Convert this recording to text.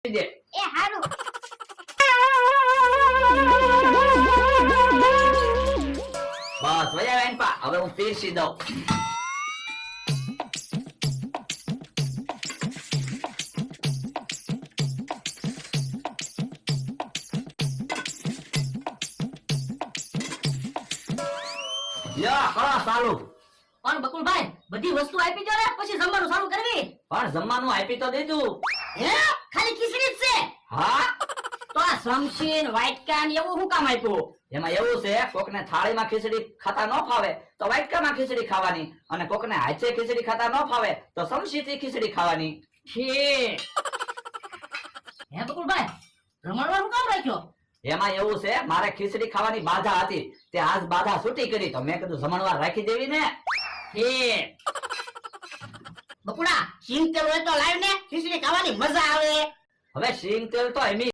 દે. એ હારું. બસ વયા વેન પા હવે હું પીરસી દઉં. લ્યો કરો ચાલુ. પણ બકુલભાઈ બધી વસ્તુ આપી દો ને પછી જમવાનું ચાલુ કરવી. પણ જમવાનું આપી તો દીધું. હે ખાલી ખીચડી જ છે. હા તો આ સમસીન વાટકા ને એવું શું કામ આપ્યું? એમાં એવું છે કોકને થાળીમાં ખીચડી ખાતા ન ફાવે તો વાટકામાં ખીચડી ખાવાની અને કોકને હાથે ખીચડી ખાતા ન ફાવે તો સમસીથી ખીચડી ખાવાની. છે હે બકુલભાઈ રમણવા શું કામ રાખ્યો? એમાં એવું છે મારે ખીચડી ખાવાની બાધા હતી તે આજ બાધા છૂટી કરી તો મેં કીધું જમણવાર રાખી દેવી ને. હે બકુડા સિંગ તેલ હોય તો લાવ ને ખીચડી ખાવાની મજા આવે. હવે સિંગ તેલ તો એમી